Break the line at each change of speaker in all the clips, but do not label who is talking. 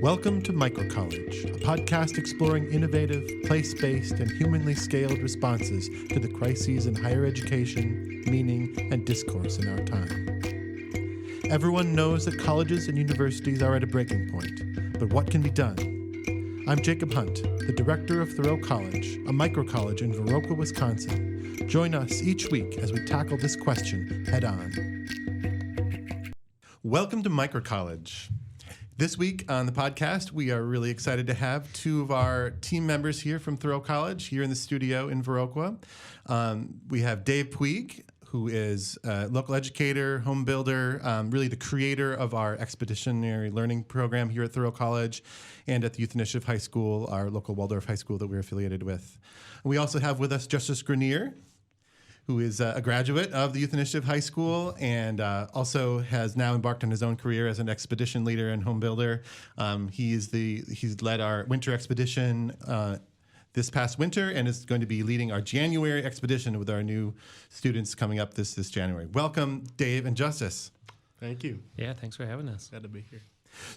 Welcome to Microcollege, a podcast exploring innovative, place-based, and humanly scaled responses to the crises in higher education, meaning, and discourse in our time. Everyone knows that colleges and universities are at a breaking point, but what can be done? I'm Jacob Hunt, the director of Thoreau College, a microcollege in Viroqua, Wisconsin. Join us each week as we tackle this question head-on. Welcome to Microcollege. This week on the podcast, we are really excited to have two of our team members here from Thoreau College here in the studio in Viroqua. We have Dave Puig, who is a local educator, home builder, really the creator of our Expeditionary learning program here at Thoreau College and at the Youth Initiative High School, our local Waldorf high school that we're affiliated with. We also have with us Justys Grenier, who is a graduate of the Youth Initiative High School and also has now embarked on his own career as an expedition leader and home builder. He's led our winter expedition this past winter and is going to be leading our January expedition with our new students coming up this January. Welcome, Dave and Justys.
Thank you.
Yeah, thanks for having us.
Glad to be here.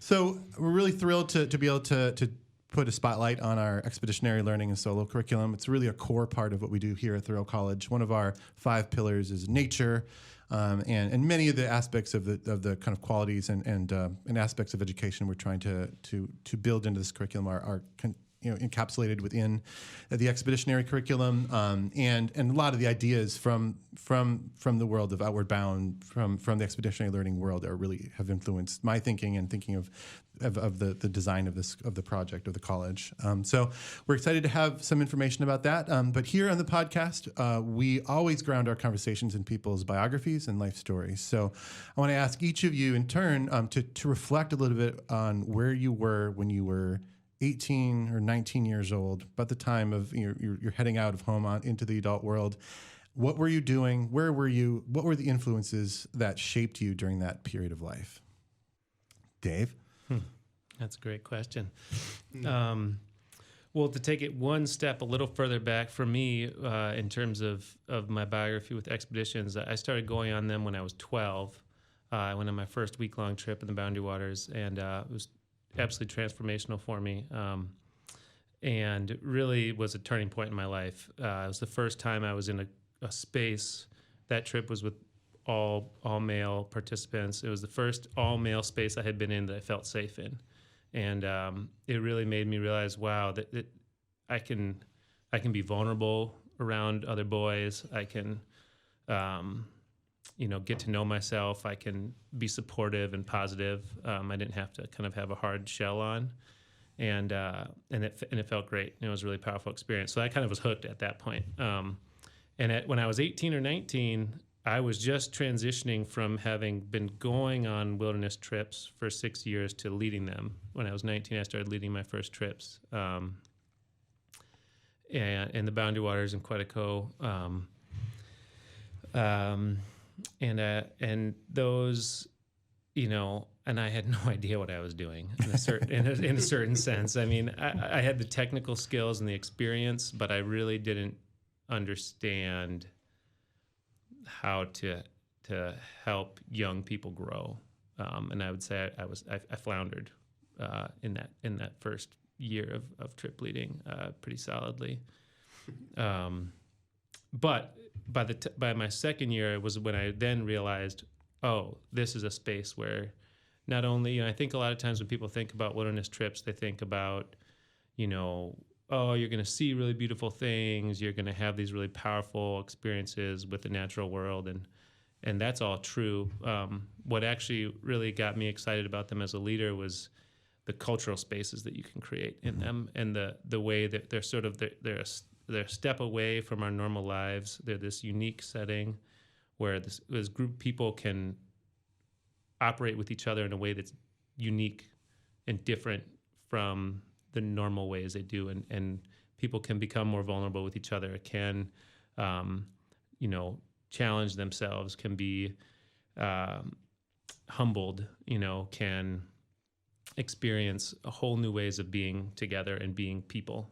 So we're really thrilled to be able to put a spotlight on our expeditionary learning and solo curriculum. It's really a core part of what we do here at Thoreau College. One of our 5 pillars is nature, and many of the aspects of the kind of qualities and aspects of education we're trying to build into this curriculum are encapsulated within the expeditionary curriculum, and a lot of the ideas from the world of Outward Bound, from the expeditionary learning world, really have influenced my thinking and thinking of the design of the project of the college. So we're excited to have some information about that. But here on the podcast, we always ground our conversations in people's biographies and life stories. So I want to ask each of you in turn to reflect a little bit on where you were when you were 18 or 19 years old, about the time of you're heading out of home into the adult world. What were you doing? Where were you? What were the influences that shaped you during that period of life? Dave?
That's a great question. Well, to take it one step a little further back for me in terms of my biography with expeditions, I started going on them when I was 12. I went on my first week-long trip in the Boundary Waters, and it was absolutely transformational for me, and really was a turning point in my life. It was the first time I was in a space. That trip was with all male participants. It was the first all male space I had been in that I felt safe in, and it really made me realize, wow, that I can be vulnerable around other boys. I can get to know myself. I can be supportive and positive. I didn't have to kind of have a hard shell on, and it felt great. It was a really powerful experience. So I kind of was hooked at that point. When I was 18 or 19, I was just transitioning from having been going on wilderness trips for 6 years to leading them. When I was 19, I started leading my first trips, and in the Boundary Waters in Quetico. And those, and I had no idea what I was doing in a certain sense. I mean, I had the technical skills and the experience, but I really didn't understand how to help young people grow. And I would say I floundered in that first year of trip leading pretty solidly. But by my second year, it was when I then realized, oh, this is a space where not only, I think a lot of times when people think about wilderness trips, they think about, oh, you're going to see really beautiful things, you're going to have these really powerful experiences with the natural world, and that's all true. What actually really got me excited about them as a leader was the cultural spaces that you can create in them, and the way that they're sort of they're a step away from our normal lives. They're this unique setting where this group of people can operate with each other in a way that's unique and different from the normal ways they do, and people can become more vulnerable with each other, can challenge themselves, can be humbled, can experience a whole new ways of being together and being people,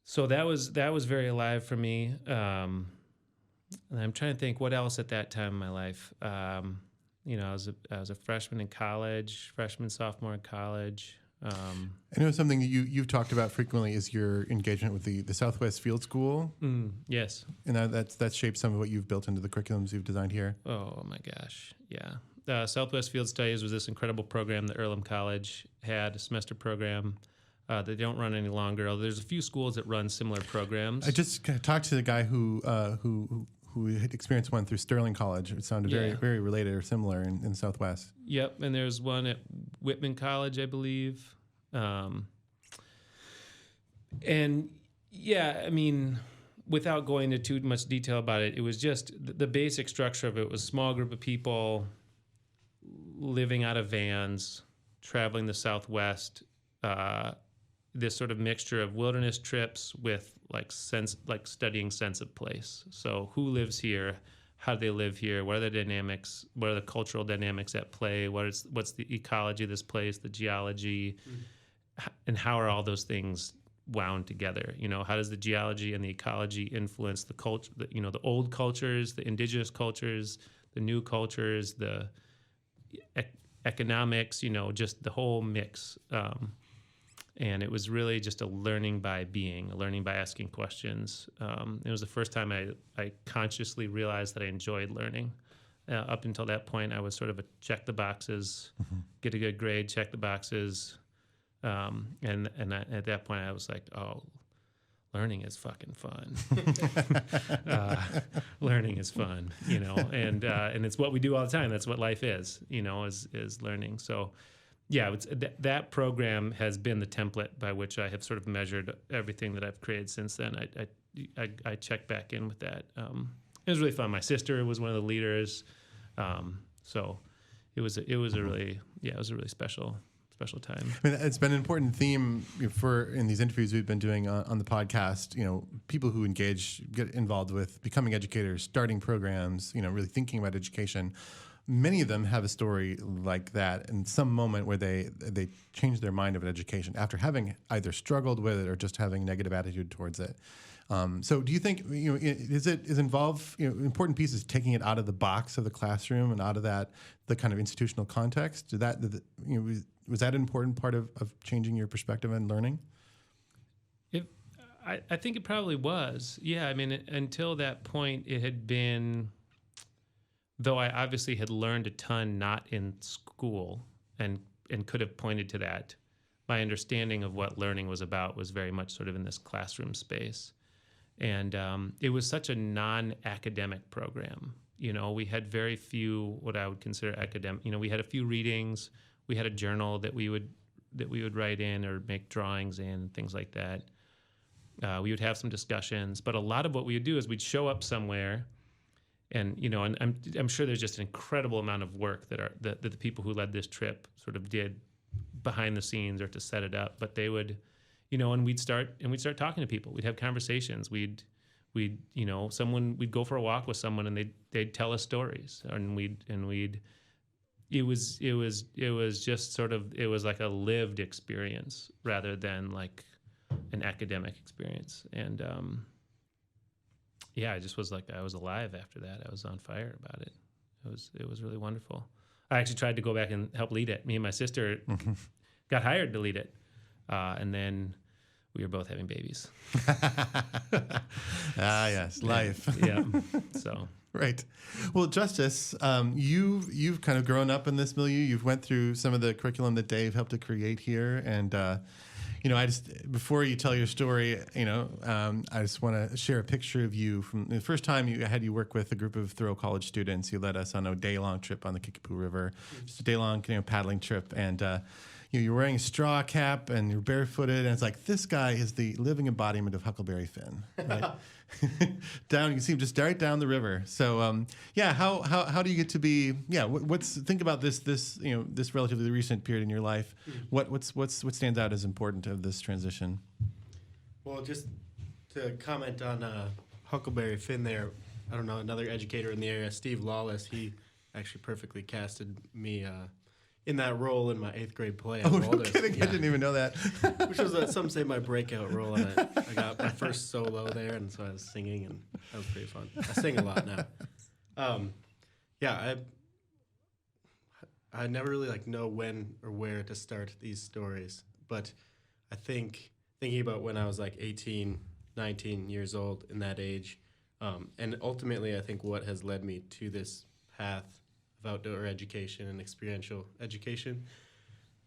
so that was very alive for me. And I'm trying to think what else at that time in my life. I was a freshman in college, sophomore in college.
I know something you've talked about frequently is your engagement with the Southwest Field School.
Yes.
And that's shaped some of what you've built into the curriculums you've designed here.
Oh my gosh. Yeah. Southwest Field Studies was this incredible program that Earlham College had, a semester program. They don't run any longer. There's a few schools that run similar programs.
I just talked to the guy who had experienced one through Sterling College. It sounded very, very related or similar in the Southwest.
Yep, and there's one at Whitman College, I believe. And yeah, I mean, without going into too much detail about it, it was just the basic structure of it was a small group of people living out of vans, traveling the Southwest, this sort of mixture of wilderness trips with studying sense of place. So who lives here? How do they live here? What are the dynamics? What are the cultural dynamics at play? What's the ecology of this place, the geology, and how are all those things wound together? How does the geology and the ecology influence the culture? The old cultures, the indigenous cultures, the new cultures, the economics. Just the whole mix. And it was really just a learning by being, a learning by asking questions. It was the first time I consciously realized that I enjoyed learning. Up until that point, I was sort of a check the boxes, get a good grade, check the boxes. And at that point, I was like, oh, learning is fucking fun. Learning is fun, and it's what we do all the time. That's what life is, is learning. So, yeah, that program has been the template by which I have sort of measured everything that I've created since then. I checked back in with that. It was really fun. My sister was one of the leaders, so it was a really special time.
I mean, it's been an important theme in these interviews we've been doing on the podcast. People who get involved with becoming educators, starting programs, really thinking about education. Many of them have a story like that in some moment where they change their mind about education after having either struggled with it or just having a negative attitude towards it. So do you think, is important piece is taking it out of the box of the classroom and out of the kind of institutional context? Was that an important part of changing your perspective on learning?
I think it probably was. Yeah, I mean, until that point, it had been... Though I obviously had learned a ton not in school and could have pointed to that, my understanding of what learning was about was very much sort of in this classroom space. And it was such a non-academic program. We had very few what I would consider academic. We had a few readings. We had a journal that we would write in or make drawings in, things like that. We would have some discussions. But a lot of what we would do is we'd show up somewhere. And and I'm sure there's just an incredible amount of work that the people who led this trip sort of did behind the scenes or to set it up. But they would, and we'd start talking to people. We'd have conversations. We'd go for a walk with someone and they'd tell us stories, and it was just sort of, it was like a lived experience rather than like an academic experience. And yeah, I just was like, I was alive after that. I was on fire about it. It was really wonderful. I actually tried to go back and help lead it. Me and my sister got hired to lead it. And then we were both having babies.
Yes, life.
Yeah. So.
Right. Well, Justys, you've kind of grown up in this milieu. You've went through some of the curriculum that Dave helped to create here. And, before you tell your story, I just want to share a picture of you from the first time I had you work with a group of Thoreau College students. You led us on a day-long trip on the Kickapoo River, just a day-long paddling trip. And you're wearing a straw cap and you're barefooted. And it's like, this guy is the living embodiment of Huckleberry Finn, right? You can see him just right down the river. So how do you get to be think about this relatively recent period in your life. What stands out as important of this transition?
Well, just to comment on Huckleberry Finn there, I don't know, another educator in the area, Steve Lawless, he actually perfectly casted me in that role in my 8th grade play.
Oh, no kidding. Yeah. I didn't even know that.
Which was, some say, my breakout role. And I got my first solo there, and so I was singing, and that was pretty fun. I sing a lot now. I never really like know when or where to start these stories, but I think thinking about when I was like 18, 19 years old in that age, and ultimately I think what has led me to this path of outdoor education and experiential education.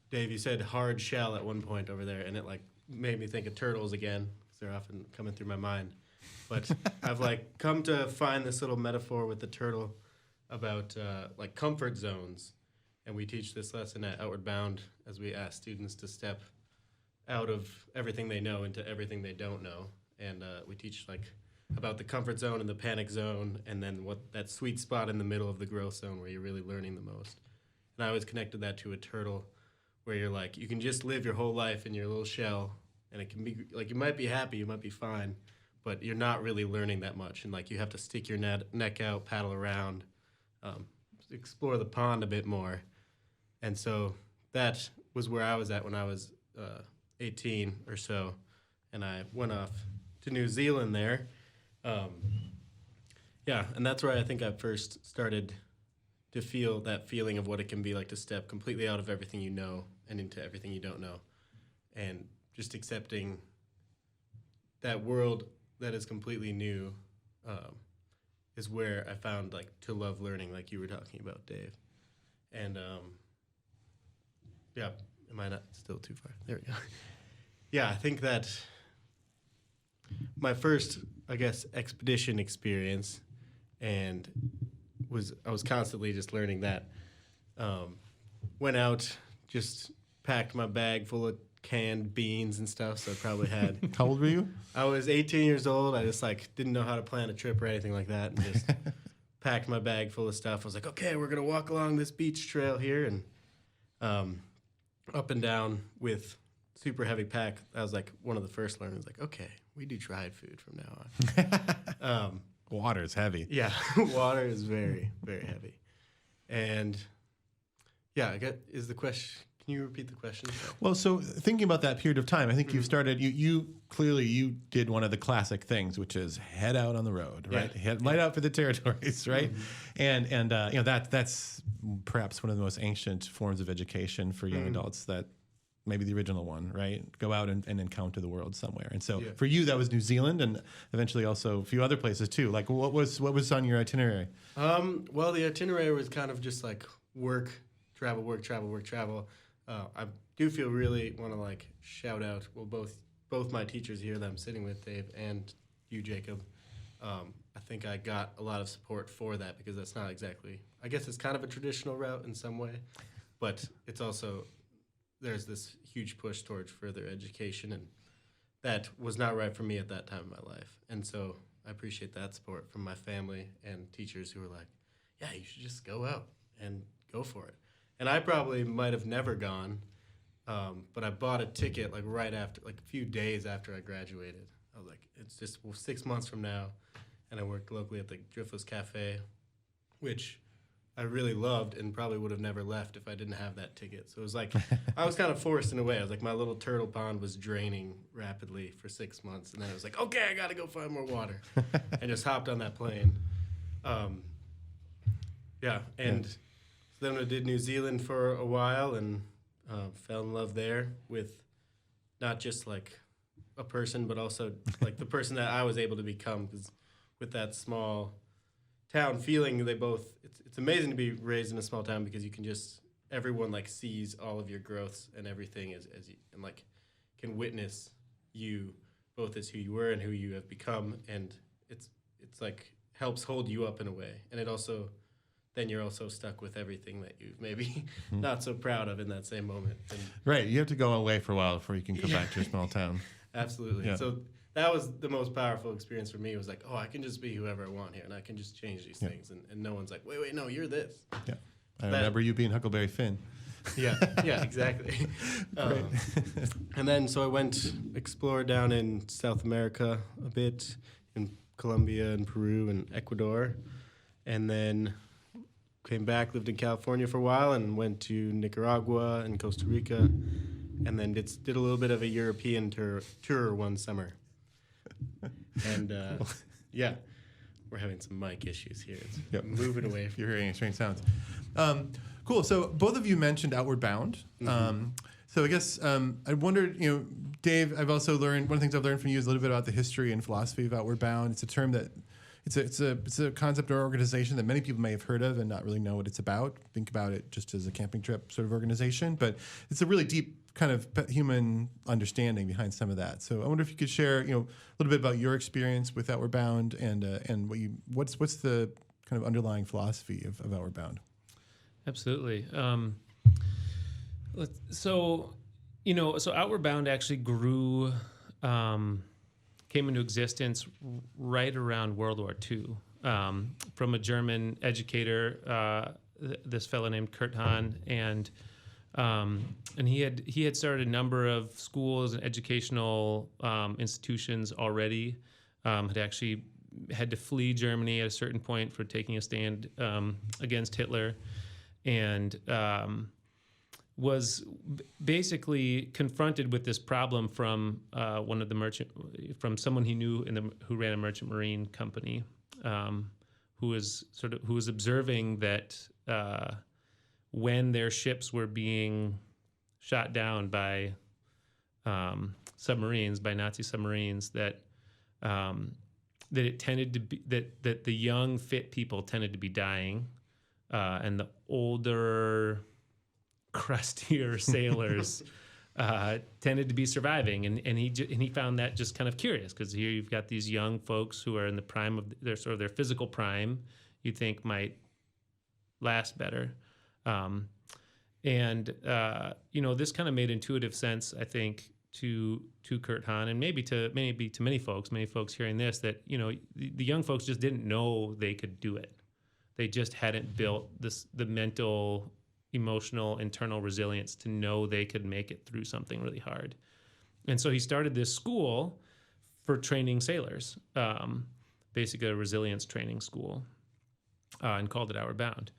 Dave, you said hard shell at one point over there, and it like made me think of turtles again, because they're often coming through my mind. But I've like come to find this little metaphor with the turtle about like comfort zones. And we teach this lesson at Outward Bound as we ask students to step out of everything they know into everything they don't know. And we teach like about the comfort zone and the panic zone, and then what that sweet spot in the middle of the growth zone where you're really learning the most. And I always connected that to a turtle, where you're like, you can just live your whole life in your little shell, and it can be like, you might be happy, you might be fine, but you're not really learning that much. And like, you have to stick your neck out, paddle around, explore the pond a bit more. And so that was where I was at when I was 18 or so, and I went off to New Zealand there. Yeah, and that's where I think I first started to feel that feeling of what it can be like to step completely out of everything you know and into everything you don't know, and just accepting that world that is completely new is where I found like to love learning, like you were talking about, Dave. And yeah, am I not still too far? There we go. Yeah, I think that my first, I guess, expedition experience, and I was constantly just learning that. Went out, just packed my bag full of canned beans and stuff, so I probably had...
How old were you?
I was 18 years old. I just like didn't know how to plan a trip or anything like that, and just packed my bag full of stuff. I was like, okay, we're gonna walk along this beach trail here, and up and down with super heavy pack. That was like one of the first learnings. Like, okay, we do dried food from now on.
Water's heavy.
Yeah, water is very, very heavy. And yeah, I get is the question. Can you repeat the question?
Well, so thinking about that period of time, I think you've started. You clearly you did one of the classic things, which is head out on the road, right?
Yeah.
Light out for the territories, right? And you know that's perhaps one of the most ancient forms of education for young adults. That maybe the original one, right? Go out and encounter the world somewhere. And so for you, that was New Zealand, and eventually also a few other places too. Like what was on your itinerary?
Well, the itinerary was kind of just like work, travel, work, travel, work, travel. I do feel really want to like shout out, well, both my teachers here that I'm sitting with, Dave, and you, Jacob. I think I got a lot of support for that, because that's not exactly, I guess it's kind of a traditional route in some way, but it's also, there's this huge push towards further education, and that was not right for me at that time in my life. And so I appreciate that support from my family and teachers who were like, yeah, you should just go out and go for it. And I probably might have never gone, but I bought a ticket like right after, like a few days after I graduated. I was like, it's just 6 months from now, and I worked locally at the Driftless Cafe, which I really loved and probably would have never left if I didn't have that ticket. So it was like, I was kind of forced in a way. I was like, my little turtle pond was draining rapidly for 6 months, and then I was like, okay, I got to go find more water, and just hopped on that plane. So then I did New Zealand for a while, and fell in love there with not just like a person, but also like the person that I was able to become. Because with that small town feeling, it's amazing to be raised in a small town, because you can just, everyone like sees all of your growths and everything as you, and like can witness you both as who you were and who you have become, and it's like helps hold you up in a way. And it also, then you're also stuck with everything that you've maybe not so proud of in that same moment. And
right, you have to go away for a while before you can come back to a small town.
Absolutely.
Yeah.
So that was the most powerful experience for me. It was like, oh, I can just be whoever I want here, and I can just change these things, and no one's like, wait, no, you're this.
Yeah, I remember you being Huckleberry Finn.
Yeah, exactly. And then so I went explore down in South America a bit, in Colombia and Peru and Ecuador, and then came back, lived in California for a while, and went to Nicaragua and Costa Rica, and then did a little bit of a European tour one summer. And We're having some mic issues here. It's
Yep.
moving away.
You're hearing strange sounds. Cool. So both of you mentioned Outward Bound. So I guess I wondered, Dave, I've also learned, one of the things I've learned from you is a little bit about the history and philosophy of Outward Bound. It's a term that, it's a concept or organization that many people may have heard of and not really know what it's about. Think about it just as a camping trip sort of organization, but it's a really deep kind of human understanding behind some of that. So I wonder if you could share, a little bit about your experience with Outward Bound and what's the kind of underlying philosophy of Outward Bound.
Absolutely. So Outward Bound actually grew, came into existence right around World War II from a German educator, this fellow named Kurt Hahn, and he had started a number of schools and educational institutions already. Had actually had to flee Germany at a certain point for taking a stand against Hitler, and was basically confronted with this problem from from someone he knew who ran a merchant marine company, who was observing that when their ships were being shot down by submarines, by Nazi submarines, that it tended to be that the young fit people tended to be dying, and the older, crustier sailors tended to be surviving, and he found that just kind of curious, because here you've got these young folks who are in the prime of their physical prime, you'd think might last better, this kind of made intuitive sense, I think, to Kurt Hahn, and maybe to many folks hearing this, that the young folks just didn't know they could do it. They just hadn't built the mental, emotional, internal resilience to know they could make it through something really hard. And so he started this school for training sailors, basically a resilience training school, and called it Outward Bound.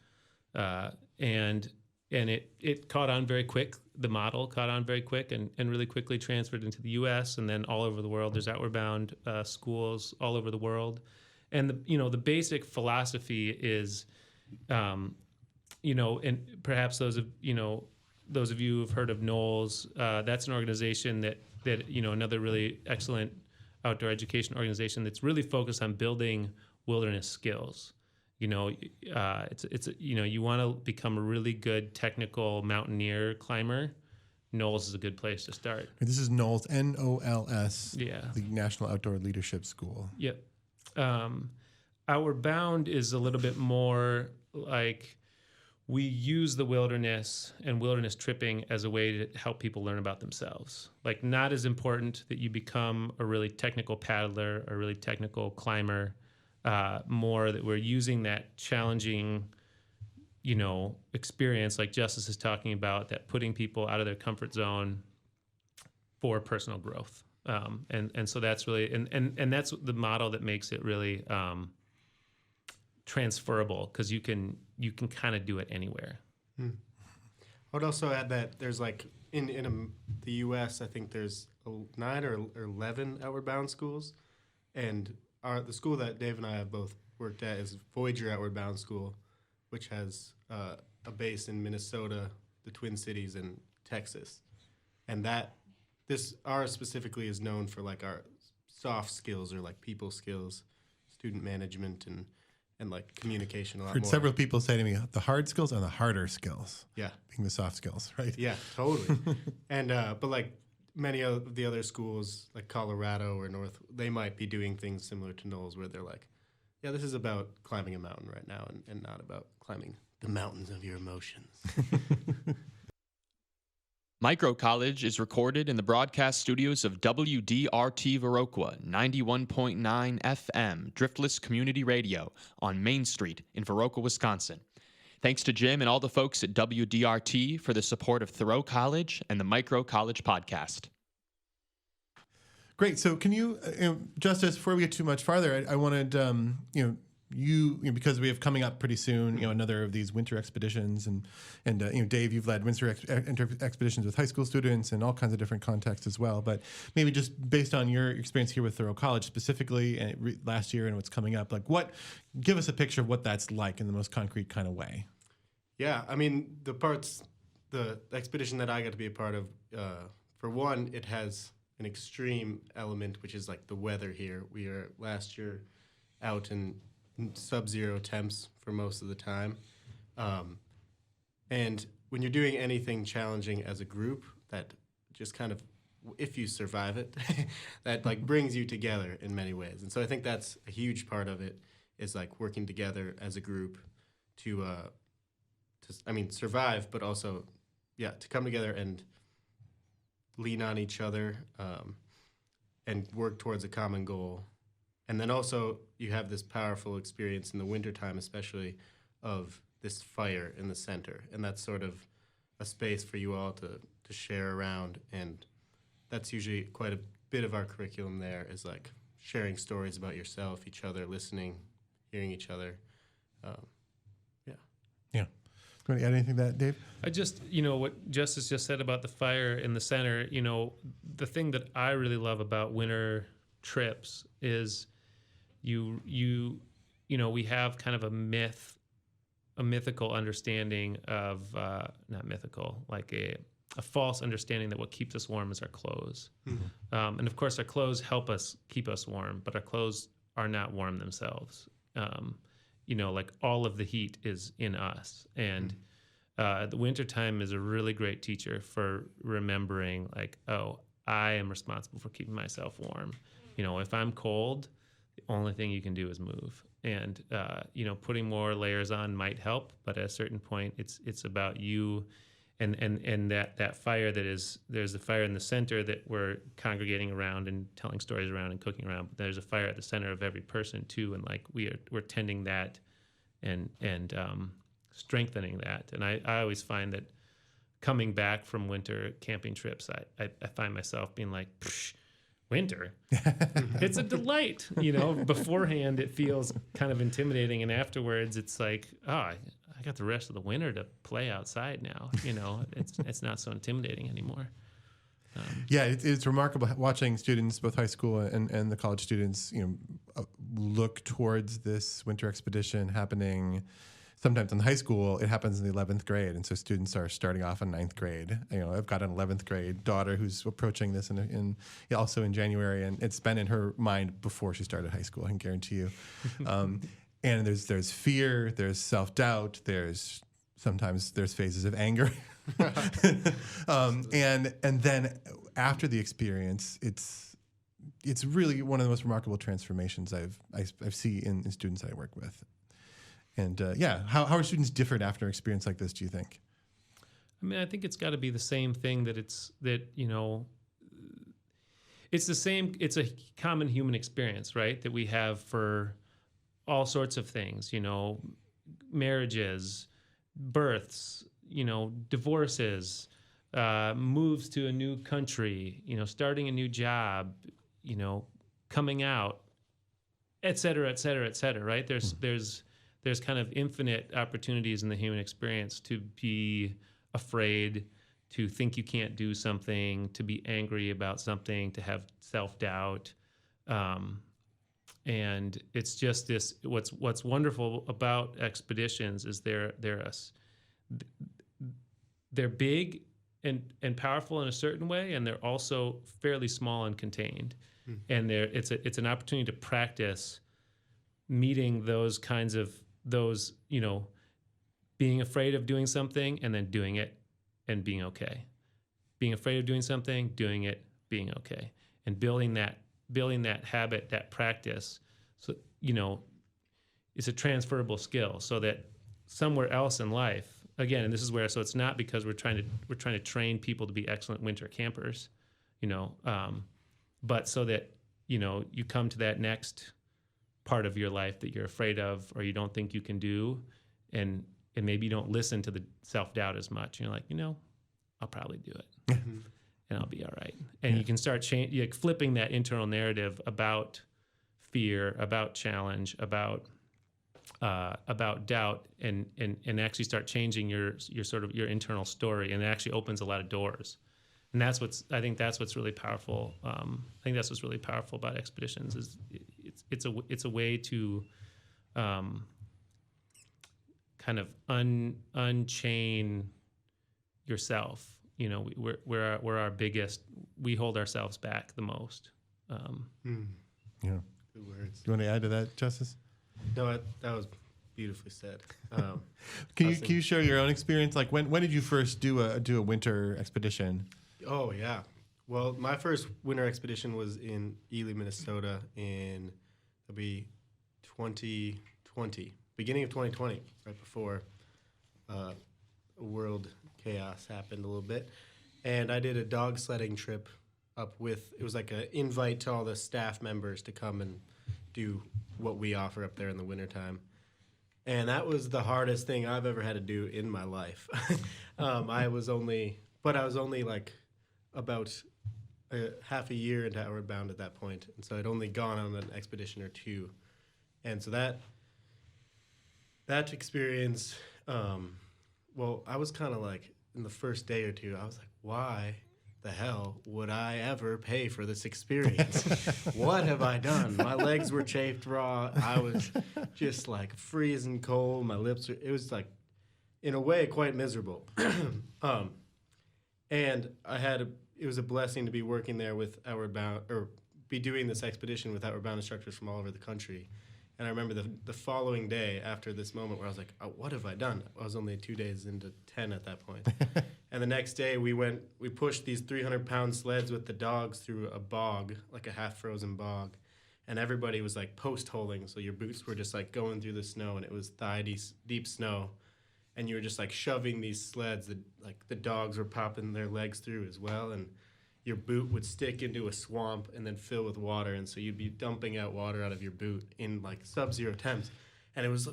And it caught on very quick. The model caught on very quick and really quickly transferred into the U.S. and then all over the world. There's Outward Bound schools all over the world. And the basic philosophy is, and perhaps those of you who've heard of Knowles, that's an organization that another really excellent outdoor education organization that's really focused on building wilderness skills. You want to become a really good technical mountaineer climber. Knowles is a good place to start.
This is Knowles, N-O-L-S,
yeah,
the National Outdoor Leadership School.
Yep. Outward Bound is a little bit more like we use the wilderness and wilderness tripping as a way to help people learn about themselves. Like, not as important that you become a really technical paddler or a really technical climber, more that we're using that challenging, experience like Justys is talking about, that putting people out of their comfort zone for personal growth. And so that's really, and that's the model that makes it really transferable, because you can kind of do it anywhere.
I would also add that there's in the U.S., I think there's 9 or 11 Outward Bound schools, and the school that Dave and I have both worked at is Voyageur Outward Bound School, which has a base in Minnesota, the Twin Cities, and Texas, and ours specifically is known for our soft skills, or people skills, student management, and communication a lot more.
Heard several people say to me, the hard skills are the harder skills.
Yeah.
Being the soft skills, right?
Yeah, totally. And but many of the other schools, like Colorado or North, they might be doing things similar to Knowles, where they're yeah, this is about climbing a mountain right now, and not about climbing the mountains of your emotions.
Microcollege is recorded in the broadcast studios of WDRT Viroqua, 91.9 FM, Driftless Community Radio, on Main Street in Viroqua, Wisconsin. Thanks to Jim and all the folks at WDRT for the support of Thoreau College and the Microcollege podcast. Great.
So can you, Justys, before we get too much farther, I wanted, because we have coming up pretty soon, another of these winter expeditions, and Dave, you've led winter expeditions with high school students and all kinds of different contexts as well. But maybe just based on your experience here with Thoreau College specifically, and last year and what's coming up, give us a picture of what that's like in the most concrete kind of way.
Yeah, I mean, the expedition that I got to be a part of, for one, it has an extreme element, which is like the weather here. We were last year out in sub-zero temps for most of the time. And when you're doing anything challenging as a group, that just kind of, if you survive it, that like brings you together in many ways. And so I think that's a huge part of it, is like working together as a group to survive, but also, to come together and lean on each other, and work towards a common goal. And then also you have this powerful experience in the wintertime, especially, of this fire in the center. And that's sort of a space for you all to share around. And that's usually quite a bit of our curriculum there, is like sharing stories about yourself, each other, listening, hearing each other.
Yeah. Want to add anything to that, Dave?
I just, what Justice just said about the fire in the center, the thing that I really love about winter trips is we have kind of a mythical understanding of, not mythical, like a false understanding that what keeps us warm is our clothes. Mm-hmm. And of course our clothes help us keep us warm, but our clothes are not warm themselves. Like all of the heat is in us. And the wintertime is a really great teacher for remembering, like, oh, I am responsible for keeping myself warm. If I'm cold, the only thing you can do is move. And, putting more layers on might help, but at a certain point, it's about you and that fire there's a fire in the center that we're congregating around and telling stories around and cooking around. But there's a fire at the center of every person too, and like we're tending that and strengthening that. And I always find that coming back from winter camping trips, I find myself being like, winter, it's a delight. Beforehand it feels kind of intimidating, and afterwards it's like, oh, I got the rest of the winter to play outside now. It's not so intimidating anymore.
It's remarkable watching students, both high school and the college students, look towards this winter expedition happening. Sometimes in high school, it happens in the 11th grade, and so students are starting off in 9th grade. I've got an 11th grade daughter who's approaching this also in January, and it's been in her mind before she started high school, I can guarantee you. And there's fear, there's self-doubt, sometimes there's phases of anger. And then after the experience, it's really one of the most remarkable transformations I see in students that I work with. And how are students different after an experience like this, do you think?
I mean, I think it's got to be the same thing it's the same, it's a common human experience, right? That we have for all sorts of things, marriages, births, divorces, moves to a new country, starting a new job, coming out, et cetera, et cetera, et cetera, right? There's kind of infinite opportunities in the human experience to be afraid, to think you can't do something, to be angry about something, to have self-doubt. And it's just this, what's wonderful about expeditions is they're big and powerful in a certain way, and they're also fairly small and contained. And it's an opportunity to practice meeting those kinds of being afraid of doing something and then doing it and being okay. Being afraid of doing something, doing it, being okay. And building that habit, that practice, so it's a transferable skill, so that somewhere else in life, again, and this is where, so it's not because we're trying to train people to be excellent winter campers, but so that you come to that next part of your life that you're afraid of or you don't think you can do, and maybe you don't listen to the self-doubt as much. You're like, I'll probably do it. And I'll be all right. And you can start flipping that internal narrative about fear, about challenge, about about doubt and actually start changing your sort of your internal story, and it actually opens a lot of doors. And I think that's what's really powerful. I think that's what's really powerful about expeditions is it's a way to kind of unchain yourself. You know, we're our biggest. We hold ourselves back the most.
Yeah.
Good words.
Do you want to add to that, Justice?
No, that was beautifully said.
Can you share your own experience? Like when did you first do a winter expedition?
Oh yeah. Well, my first winter expedition was in Ely, Minnesota in 2020, beginning of 2020, right before world chaos happened a little bit. And I did a dog sledding trip up with, it was like an invite to all the staff members to come and do what we offer up there in the wintertime. And that was the hardest thing I've ever had to do in my life. I was only like about half a year into Outward Bound at that point. And so I'd only gone on an expedition or two. And so that experience, well, I was kind of like, in the first day or two, I was like, why the hell would I ever pay for this experience? What have I done? My legs were chafed raw. I was just like freezing cold. My lips were, it was like, in a way, quite miserable. And it was a blessing to be working there with Outward Bound, or be doing this expedition with Outward Bound instructors from all over the country. And I remember the following day after this moment where I was like, oh, what have I done? I was only 2 days into 10 at that point. And the next day we pushed these 300-pound sleds with the dogs through a bog, like a half-frozen bog. And everybody was like post-holing, so your boots were just like going through the snow, and it was thigh-deep snow. And you were just like shoving these sleds, like the dogs were popping their legs through as well. And your boot would stick into a swamp and then fill with water, and so you'd be dumping out water out of your boot in like sub-zero temps. And it was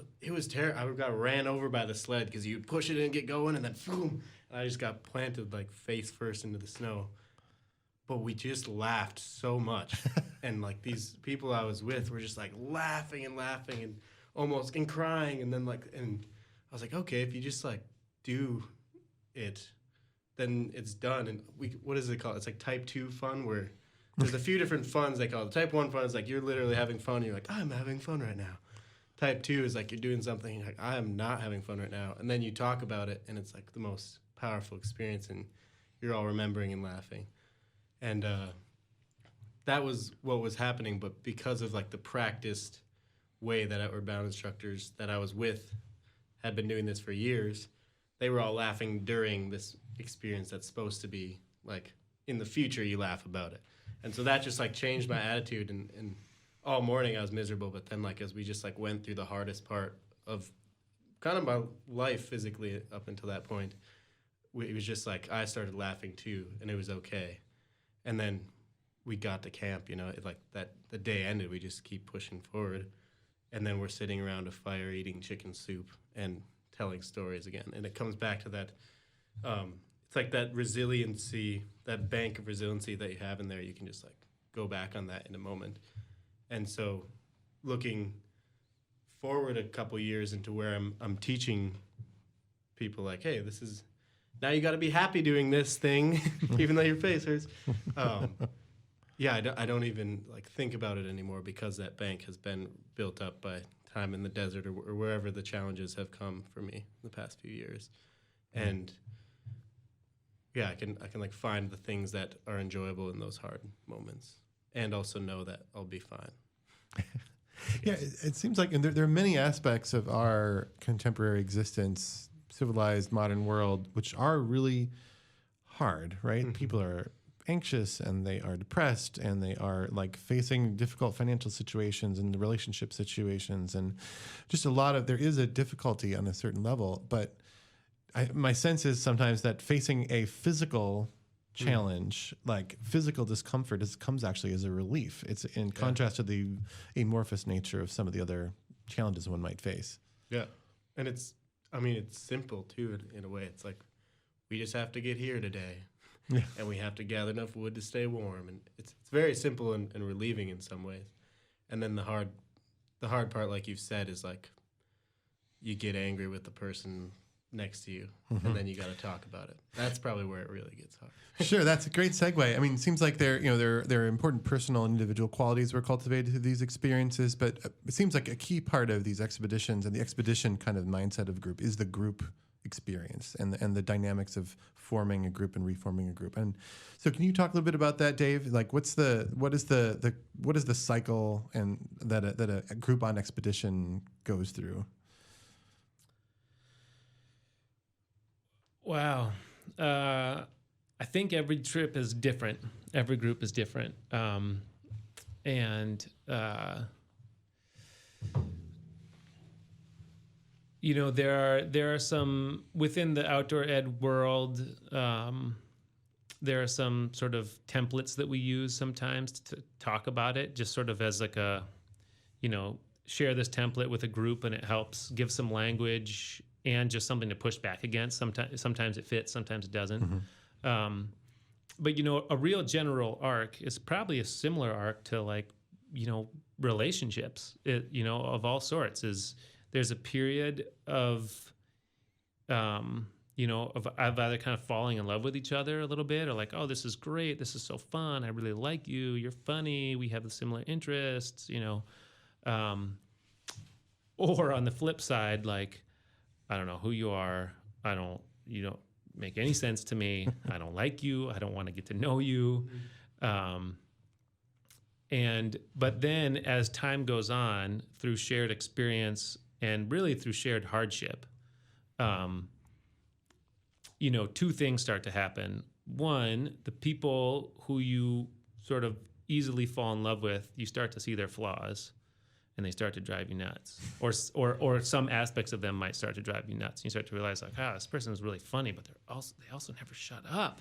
terrible. I got ran over by the sled because you'd push it in and get going, and then boom, and I just got planted like face first into the snow. But we just laughed so much, and like these people I was with were just like laughing and almost crying, and then and I was like, okay, if you just like do it, then it's done. And what is it called? It's like type 2 fun, where there's a few different funs they call it. Type 1 fun is like you're literally having fun, and you're like, I'm having fun right now. Type 2 is like you're doing something, and you're like, I am not having fun right now. And then you talk about it, and it's like the most powerful experience, and you're all remembering and laughing. And that was what was happening, but because of like the practiced way that Outward Bound instructors that I was with had been doing this for years, they were all laughing during this experience that's supposed to be like in the future you laugh about it. And so that just like changed my attitude, and all morning I was miserable, but then like as we just like went through the hardest part of kind of my life physically up until that point, it was just like I started laughing too, and it was okay. And then we got to camp, you know, the day ended, we just keep pushing forward, and then we're sitting around a fire eating chicken soup and telling stories again. And it comes back to that it's like that resiliency, that bank of resiliency that you have in there. You can just like go back on that in a moment. And so looking forward a couple years into where I'm teaching people like, hey, this is, now you got to be happy doing this thing, even though your face hurts. Yeah, I don't even like think about it anymore, because that bank has been built up by time in the desert or wherever the challenges have come for me in the past few years. And yeah, I can like find the things that are enjoyable in those hard moments, and also know that I'll be fine.
Yeah, it seems like, and there are many aspects of our contemporary existence, civilized modern world, which are really hard, right? Mm-hmm. People are anxious, and they are depressed, and they are like facing difficult financial situations and the relationship situations, and just there is a difficulty on a certain level. But my sense is sometimes that facing a physical challenge, like physical discomfort, comes actually as a relief. It's in contrast to the amorphous nature of some of the other challenges one might face. Yeah.
And it's simple too, in a way. It's like, we just have to get here today. Yeah. And we have to gather enough wood to stay warm. And it's very simple and relieving in some ways. And then the hard part, like you've said, is like you get angry with the person next to you, and then you got to talk about it. That's probably where it really gets hard.
Sure, that's a great segue. I mean, it seems like there are important personal and individual qualities were cultivated through these experiences, but it seems like a key part of these expeditions and the expedition kind of mindset of group is the group experience and the dynamics of forming a group and reforming a group. And so, can you talk a little bit about that, Dave? Like, what is the cycle and that a group on expedition goes through?
Wow. I think every trip is different. Every group is different. There are some within the outdoor ed world. There are some sort of templates that we use sometimes to talk about it, just sort of as like a, share this template with a group, and it helps give some language and just something to push back against. Sometimes it fits, sometimes it doesn't. But a real general arc is probably a similar arc to relationships, of all sorts. There's a period of either kind of falling in love with each other a little bit, or like, oh, this is great, this is so fun, I really like you, you're funny, we have the similar interests, or on the flip side, like, I don't know who you are, you don't make any sense to me, I don't like you, I don't want to get to know you. But then as time goes on, through shared experience and really through shared hardship, two things start to happen. One, the people who you sort of easily fall in love with, you start to see their flaws, and they start to drive you nuts. Or some aspects of them might start to drive you nuts. You start to realize, like, this person is really funny, but they also never shut up,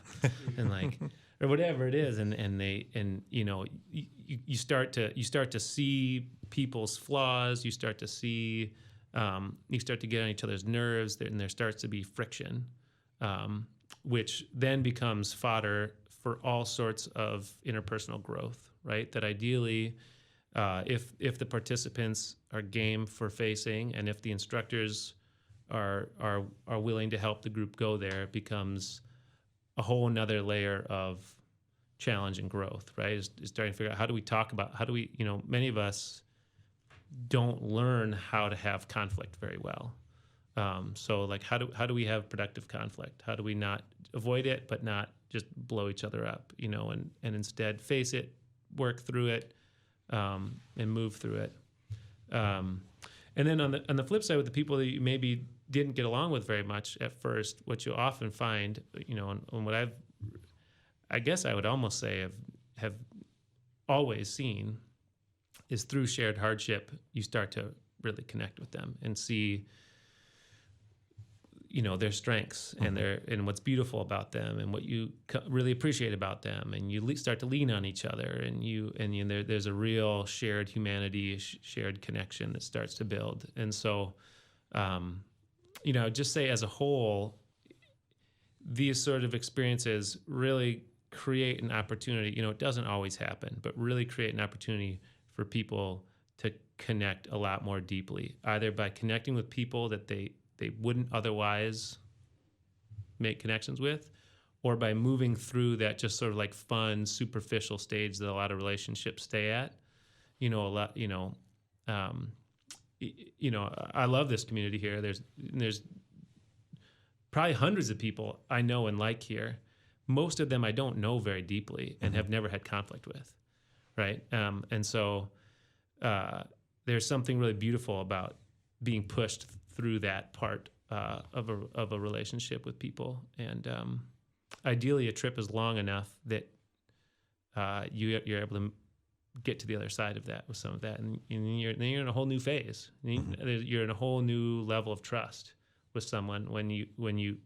and like, or whatever it is, you start to see people's flaws. You start to see, you start to get on each other's nerves, and there starts to be friction, which then becomes fodder for all sorts of interpersonal growth, right? That ideally, if the participants are game for facing, and if the instructors are willing to help the group go there, it becomes a whole another layer of challenge and growth, right? Is starting to figure out how do we, many of us don't learn how to have conflict very well. So like, how do we have productive conflict? How do we not avoid it, but not just blow each other up, and instead face it, work through it, and move through it. And then on the flip side, with the people that you maybe didn't get along with very much at first, what you'll often find, and what I guess I would almost say have always seen, is through shared hardship, you start to really connect with them and see, their strengths and what's beautiful about them and what you really appreciate about them, and you start to lean on each other, and there's a real shared humanity, shared connection that starts to build. And so, just say as a whole, these sort of experiences really create an opportunity. It doesn't always happen, but really create an opportunity for people to connect a lot more deeply, either by connecting with people that they wouldn't otherwise make connections with, or by moving through that just sort of like fun, superficial stage that a lot of relationships stay at. I love this community here. There's probably hundreds of people I know and like here. Most of them I don't know very deeply and have never had conflict with, right? And so there's something really beautiful about being pushed through that part of a relationship with people, and ideally a trip is long enough that you're able to get to the other side of that with some of that, and then you're in a whole new phase. You're in a whole new level of trust with someone when you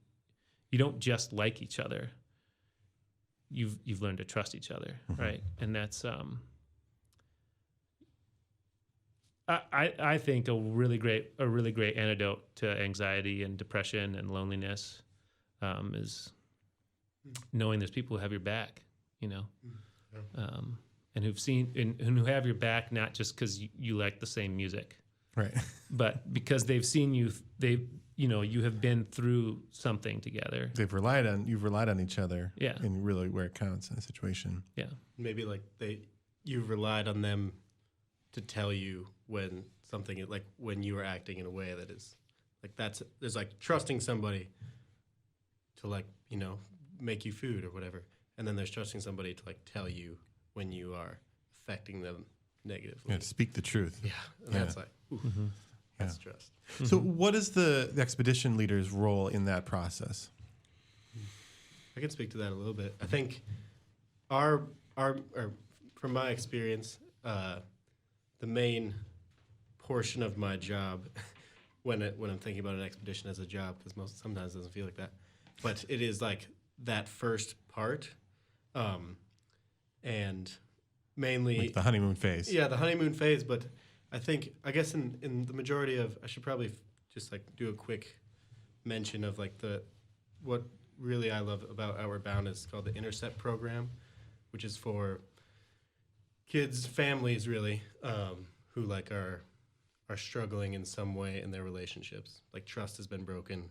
don't just like each other. You've learned to trust each other, right? And that's I think a really great antidote to anxiety and depression and loneliness is knowing there's people who have your back, and who have your back not just because you like the same music,
Right.
but because they've seen you, you have been through something together.
You've relied on each other.
Yeah.
And really where it counts in a situation.
Yeah.
Maybe like you've relied on them to tell you when something, like when you are acting in a way that is like, there's like trusting somebody to like, make you food or whatever. And then there's trusting somebody to like tell you when you are affecting them negatively.
Yeah, to speak the truth.
Yeah. And that's like, ooh, that's trust.
So what is the expedition leader's role in that process?
I can speak to that a little bit. I think our from my experience, the main portion of my job when I'm thinking about an expedition as a job, because sometimes it doesn't feel like that, but it is like that first part, and mainly
Like the honeymoon phase.
Yeah, the honeymoon phase. But I guess in the majority of, I should probably just like do a quick mention of like what really I love about Outward Bound is called the Intercept program, which is for kids, families really, who like are struggling in some way in their relationships. Like trust has been broken.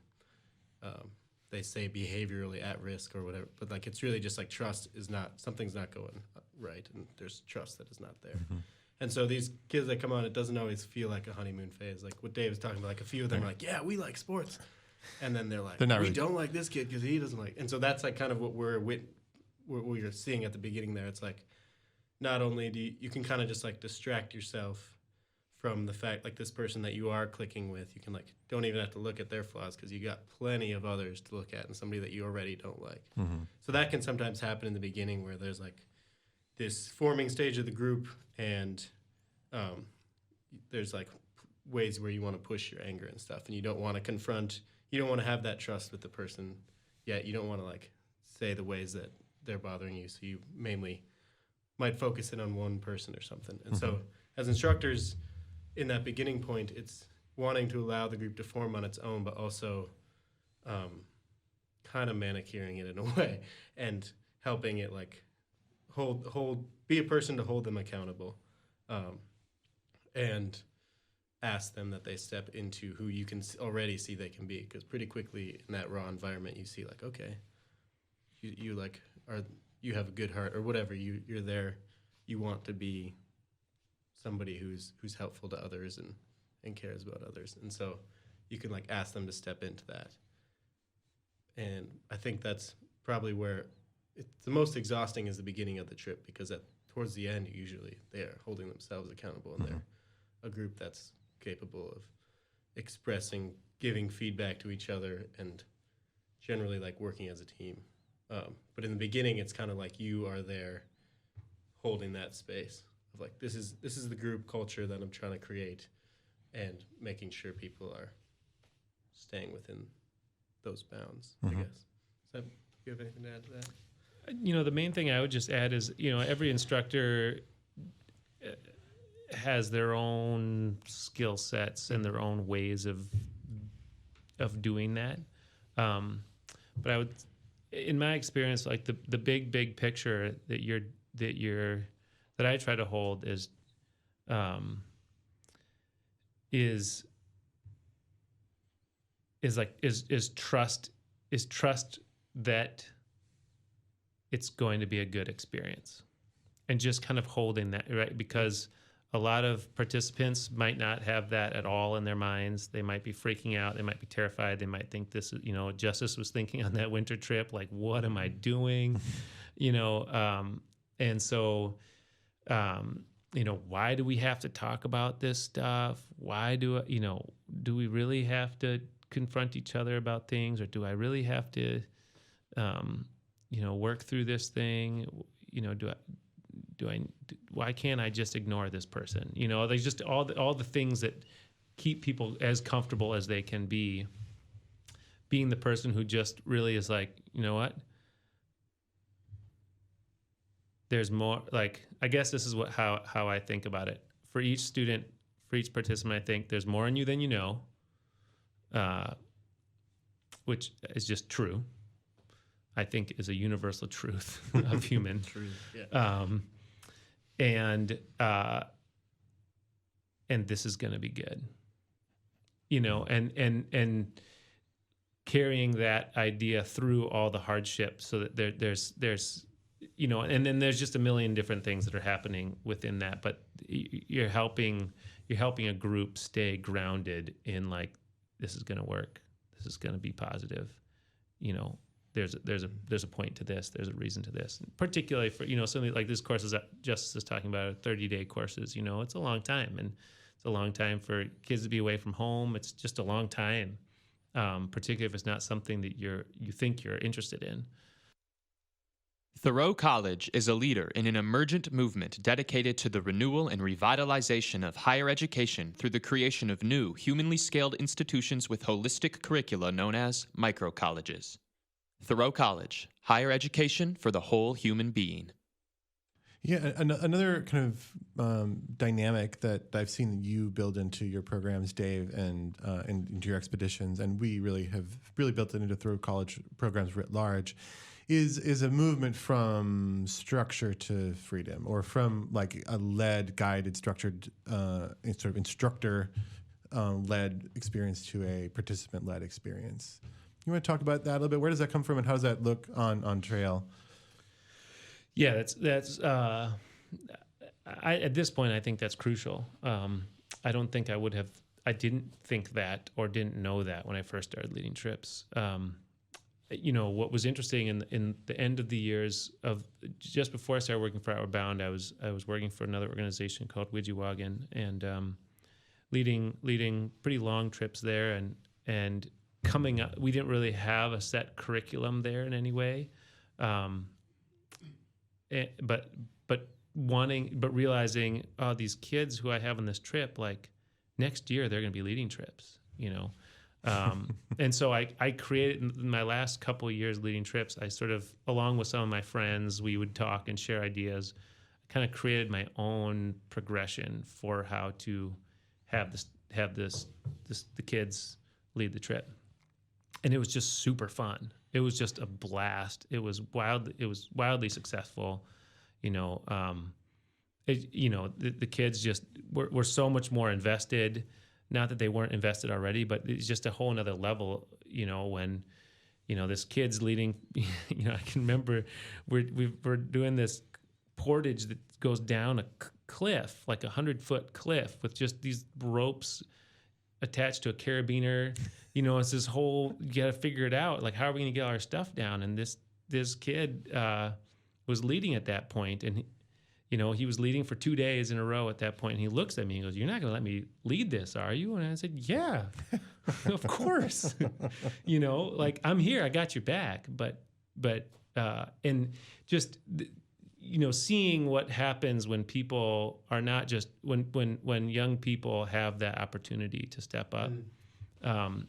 They say behaviorally at risk or whatever, but like it's really just like something's not going right, and there's trust that is not there. And so these kids that come on, it doesn't always feel like a honeymoon phase. Like what Dave was talking about, like a few of them are like, yeah, we like sports. And then they're like, we don't like this kid because he doesn't like. And so that's like kind of what we're seeing at the beginning there. It's like, not only do you can kind of just like distract yourself from the fact like this person that you are clicking with, you can like, don't even have to look at their flaws because you got plenty of others to look at and somebody that you already don't like. So that can sometimes happen in the beginning where there's like this forming stage of the group and there's like ways where you want to push your anger and stuff, and you don't want to confront, you don't want to have that trust with the person yet. You don't want to like say the ways that they're bothering you. So you mainly might focus in on one person or something. And so as instructors in that beginning point, it's wanting to allow the group to form on its own, but also kind of manicuring it in a way and helping it like be a person to hold them accountable, and ask them that they step into who you can already see they can be. Because pretty quickly in that raw environment, you see like, okay, you like you have a good heart or whatever. You're there. You want to be somebody who's helpful to others and cares about others. And so you can like ask them to step into that. And I think that's probably where it's the most exhausting is the beginning of the trip, because towards the end, usually they are holding themselves accountable and they're a group that's capable of expressing, giving feedback to each other, and generally like working as a team. But in the beginning, it's kind of like you are there holding that space of like, this is the group culture that I'm trying to create, and making sure people are staying within those bounds, I guess. Do you have anything to add to that?
The main thing I would just add is, every instructor has their own skill sets and their own ways of doing that. But I would, in my experience, like the big picture that I try to hold is trust that it's going to be a good experience, and just kind of holding that, right? Because a lot of participants might not have that at all in their minds. They might be freaking out. They might be terrified. They might think this is, Justys was thinking on that winter trip, like, what am I doing? And so, why do we have to talk about this stuff? Why do we really have to confront each other about things, or do I really have to, work through this thing? Why can't I just ignore this person? There's just all the things that keep people as comfortable as they can be, being the person who just really is like, you know what? There's more. Like, I guess this is how I think about it. For each student, for each participant, I think there's more in you than you know, which is just true. I think is a universal truth of human.
True. Yeah.
And and this is going to be good, and carrying that idea through all the hardships, so that there's and then there's just a million different things that are happening within that, but you're helping a group stay grounded in, like, this is going to work, this is going to be positive, there's a point to this, there's a reason to this, and particularly for something like this course that Justys is talking about, 30-day courses. It's a long time, and it's a long time for kids to be away from home. It's just a long time, particularly if it's not something that you think you're interested in.
Thoreau College is a leader in an emergent movement dedicated to the renewal and revitalization of higher education through the creation of new, humanly scaled institutions with holistic curricula known as microcolleges. Thoreau College, higher education for the whole human being.
Yeah, another kind of dynamic that I've seen you build into your programs, Dave, and into your expeditions, and we have built it into Thoreau College programs writ large, is a movement from structure to freedom, or from like a led, guided, structured, sort of instructor led experience to a participant led experience. You want to talk about that a little bit? Where does that come from, and how does that look on trail?
Yeah, that's at this point, I think that's crucial. I don't think I didn't think that or didn't know that when I first started leading trips. What was interesting in the end of the years of just before I started working for Outward Bound, I was working for another organization called Chihuahua, and leading pretty long trips there, and coming up, we didn't really have a set curriculum there in any way. But realizing, these kids who I have on this trip, like next year they're going to be leading trips, and so I created, in my last couple of years leading trips, I sort of, along with some of my friends, we would talk and share ideas. I kind of created my own progression for how to have the kids lead the trip, and it was just super fun. It was just a blast. It was wildly successful. The kids just were so much more invested. Not that they weren't invested already, but it's just a whole nother level. When this kid's leading. I can remember we're doing this portage that goes down a cliff, like 100-foot cliff, with just these ropes attached to a carabiner. It's this whole, you got to figure it out. Like, how are we going to get our stuff down? And this kid was leading at that point, and he was leading for 2 days in a row at that point. And he looks at me and goes, "You're not going to let me lead this, are you?" And I said, "Yeah, of course." Like, I'm here, I got your back. But and just seeing what happens when people are not just when young people have that opportunity to step up.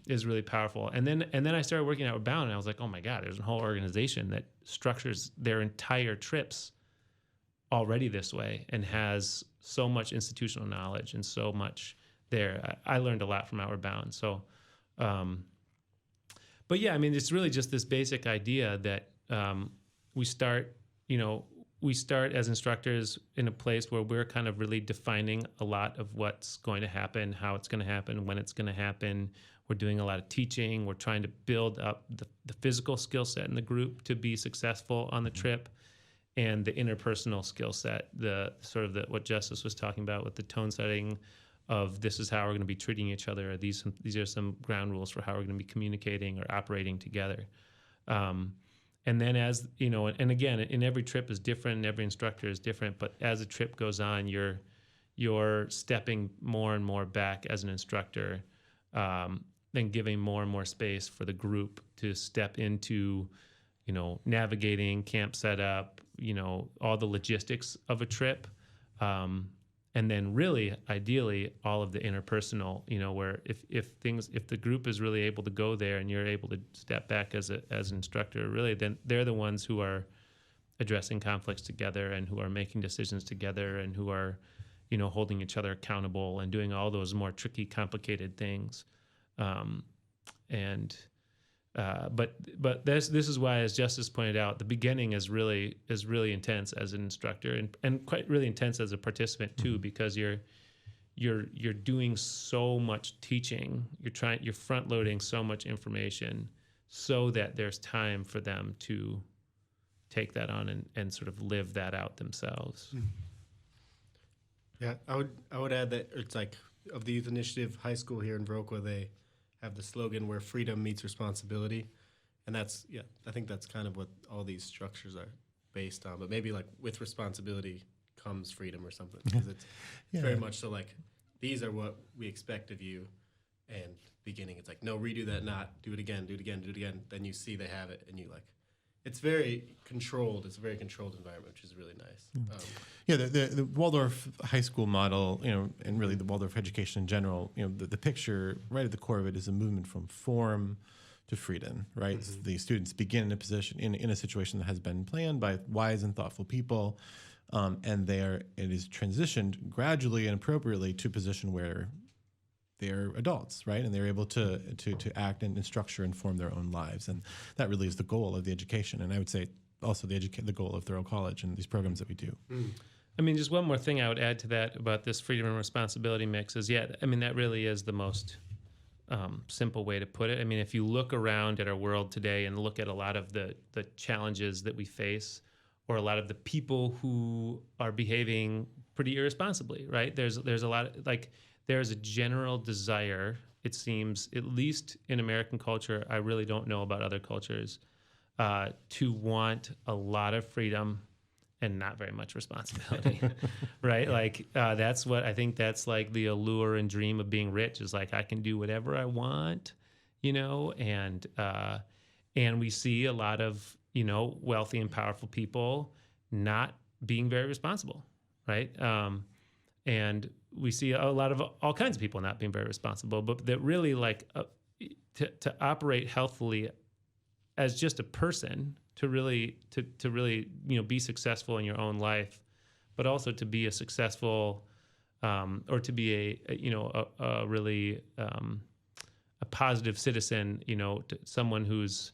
Is really powerful. And then I started working at Outward Bound, and I was like, oh my God, there's a whole organization that structures their entire trips already this way and has so much institutional knowledge and so much there. I learned a lot from Outward Bound. So, but yeah, I mean, it's really just this basic idea that we start as instructors in a place where we're kind of really defining a lot of what's going to happen, how it's going to happen, when it's going to happen. We're doing a lot of teaching. We're trying to build up the physical skill set in the group to be successful on the trip, and the interpersonal skill set, what Justys was talking about with the tone setting of, this is how we're going to be treating each other. Or these are some ground rules for how we're going to be communicating or operating together. And then as, and again, in every trip is different, and every instructor is different, but as the trip goes on, you're stepping more and more back as an instructor, then giving more and more space for the group to step into, navigating camp setup, all the logistics of a trip. And then really, ideally, all of the interpersonal, where if the group is really able to go there and you're able to step back as an instructor, really, then they're the ones who are addressing conflicts together and who are making decisions together and who are, holding each other accountable and doing all those more tricky, complicated things. But this is why, as Justys pointed out, the beginning is really intense as an instructor, and quite really intense as a participant too, because you're you're doing so much teaching. You're front loading so much information so that there's time for them to take that on and sort of live that out themselves.
Yeah, I would add that it's like of the youth initiative high school here in Viroqua, they have the slogan where freedom meets responsibility, and that's I think that's kind of what all these structures are based on. But maybe like with responsibility comes freedom or something, because it's very much so like these are what we expect of you, and beginning it's like no, redo that, not do it again, do it again, do it again. Then you see they have it, and you like. It's very controlled. It's a very controlled environment, which is really nice.
The Waldorf high school model, and really the Waldorf education in general, the picture right at the core of it is a movement from form to freedom, right? Mm-hmm. The students begin in a position, in a situation that has been planned by wise and thoughtful people, and it is transitioned gradually and appropriately to a position where they're adults, right? And they're able to act and structure and form their own lives. And that really is the goal of the education. And I would say also the goal of Thoreau College and these programs that we do.
I mean, just one more thing I would add to that about this freedom and responsibility mix is, that really is the most simple way to put it. I mean, if you look around at our world today and look at a lot of the challenges that we face, or a lot of the people who are behaving pretty irresponsibly, right? There's a lot of, like, there's a general desire, it seems, at least in American culture, I really don't know about other cultures, to want a lot of freedom and not very much responsibility, right? Like, that's what I think that's like the allure and dream of being rich is like, I can do whatever I want, and we see a lot of, wealthy and powerful people not being very responsible, right? And we see a lot of all kinds of people not being very responsible, but that really like to operate healthfully as just a person, to really be successful in your own life, but also to be a successful or to be a really a positive citizen, to someone who's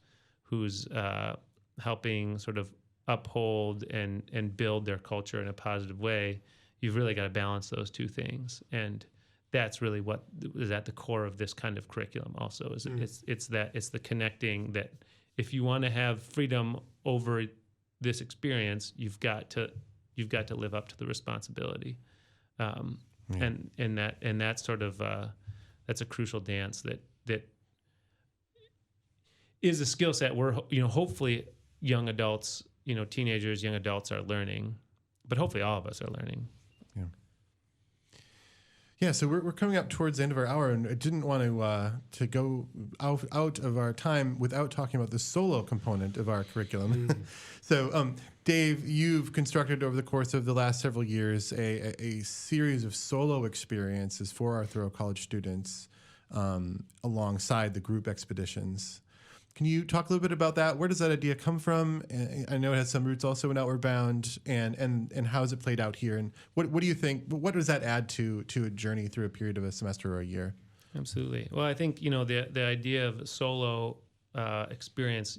helping sort of uphold and build their culture in a positive way. You've really got to balance those two things, and that's really what is at the core of this kind of curriculum. Also, is it's the connecting that if you want to have freedom over this experience, you've got to live up to the responsibility, and that's sort of that's a crucial dance that is a skill set where hopefully young adults, teenagers, young adults are learning, but hopefully all of us are learning.
Yeah, so we're coming up towards the end of our hour, and I didn't want to go out of our time without talking about the solo component of our curriculum. So, Dave, you've constructed over the course of the last several years a series of solo experiences for our Thoreau College students alongside the group expeditions. Can you talk a little bit about that? Where does that idea come from? I know it has some roots also in Outward Bound, and how has it played out here? And what do you think? What does that add to a journey through a period of a semester or a year?
Absolutely. Well, I think the idea of solo experience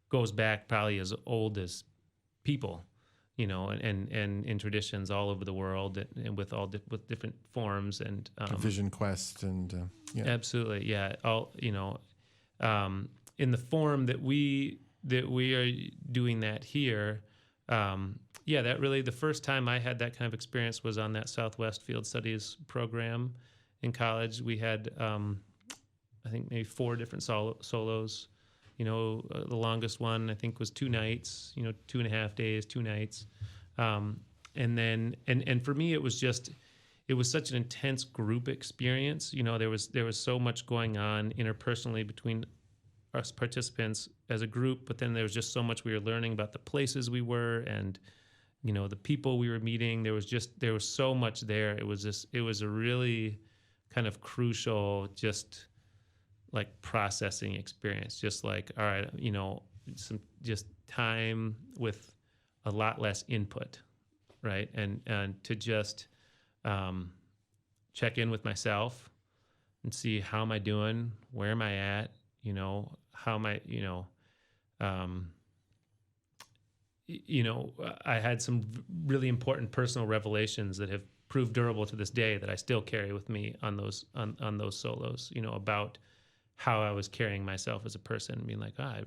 goes back probably as old as people, and in traditions all over the world, and with different forms and
Vision Quest and
absolutely, yeah, all in the form that we are doing that here. That really, the first time I had that kind of experience was on that Southwest Field Studies program in college. We had, I think maybe 4 different solos. The longest one I think was 2 nights. 2.5 days, 2 nights, and then for me it was such an intense group experience. There was so much going on interpersonally between us participants as a group, but then there was just so much we were learning about the places we were and the people we were meeting. There was so much there. It was a really kind of crucial, just like processing experience. Just like, all right, some just time with a lot less input, right? And to just check in with myself and see how am I doing, where am I at, how am I, I had some really important personal revelations that have proved durable to this day that I still carry with me on those solos, about how I was carrying myself as a person, being like, I